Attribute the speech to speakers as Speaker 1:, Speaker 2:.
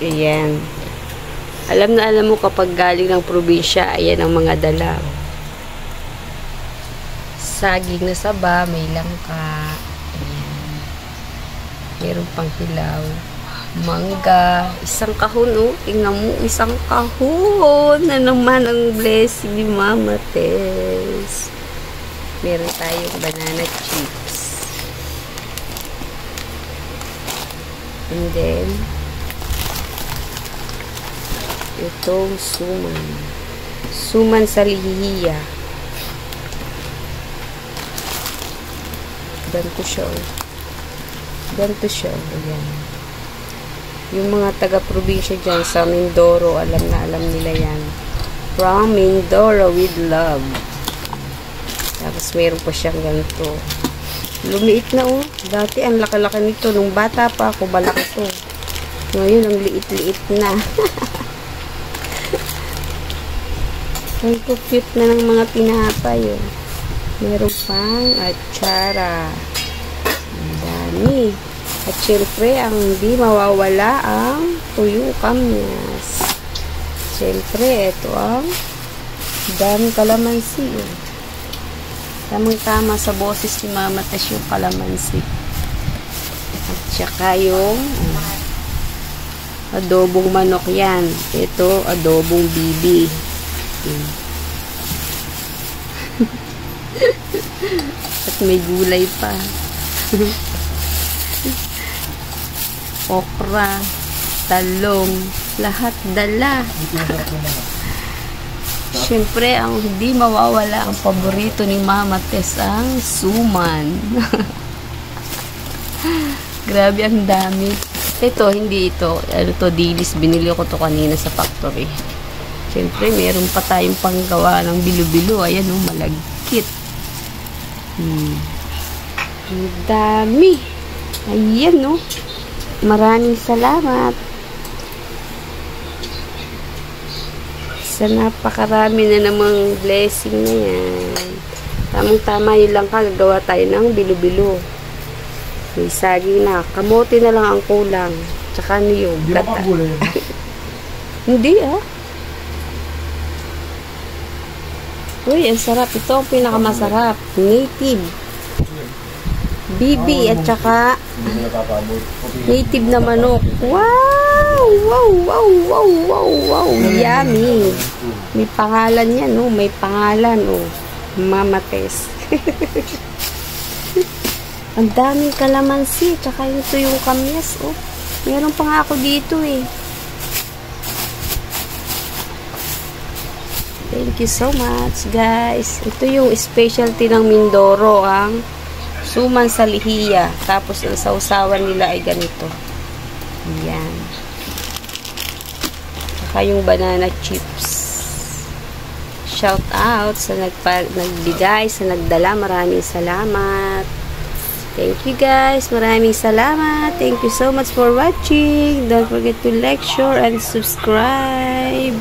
Speaker 1: Ayan. Alam na alam mo kapag galing ng probinsya, ayan ang mga dala. Saging na saba, may langka. Ayan. Meron pang hilaw. Mangga. Isang kahon, oh. Tingnan mo, isang kahon na naman ang blessing ni Mama Tess. Meron tayong banana chips. And then, itong suman. Suman sa lihiya. Ganito siya, oh. Ganito siya, oh. Ayan. Yung mga taga-probinsya dyan sa Mindoro, alam na alam nila yan. From Mindoro with love. Tapos meron pa siyang ganito. Lumiit na, oh. Dati ang laki-laki nito. Nung bata pa ako, malaki to. Ngayon, ang liit-liit na. Ang cute na ng mga tinapay, oh. Meron pang atsara. Ang dami. At syempre, ang hindi mawawala ang tuyong kamyas. Syempre, ito ang daming kalamansi. Oh. Tamang-tama sa boses ni Mama Tess yung kalamansi. At saka yung adobong manok yan. Ito, adobong bibi. At may gulay pa. Okra, talong, lahat dala. Siyempre, ang hindi mawawala ang paborito ni Mama Tess ang suman. Grabe, ang dami. Ito, hindi ito. Ano to, dilis. Binili ko to kanina sa factory. Siyempre, meron pa tayong panggawa ng bilo-bilo. Ayan, oh, malagkit. Ang dami. Ayan, oh. Maraming salamat. Sa napakarami na namang blessing na yan. Tamang-tama yun lang ka. Gagawa tayo ng bilo-bilo. May saging na. Kamote na lang ang kulang. Tsaka niyog.
Speaker 2: Hindi ba pagulay?
Speaker 1: Hindi, ah. Uy, ang sarap. Ito ang pinakamasarap. Native. Bibi at saka native na manok. Wow! Wow! Wow! Wow! Wow! Wow! Yummy! May pangalan yan, oh. May pangalan, oh. Mama Tess. Ang daming kalamansi. Tsaka ito yung kamyas, oh. Meron pa nga ako dito, eh. Thank you so much, guys. Ito yung specialty ng Mindoro, ang suman sa lihiya. Tapos, ang sausawan nila ay ganito. Ayan. Saka yung banana chips. Shout out sa nagbigay, sa nagdala. Maraming salamat. Thank you, guys. Maraming salamat. Thank you so much for watching. Don't forget to like, share, and subscribe.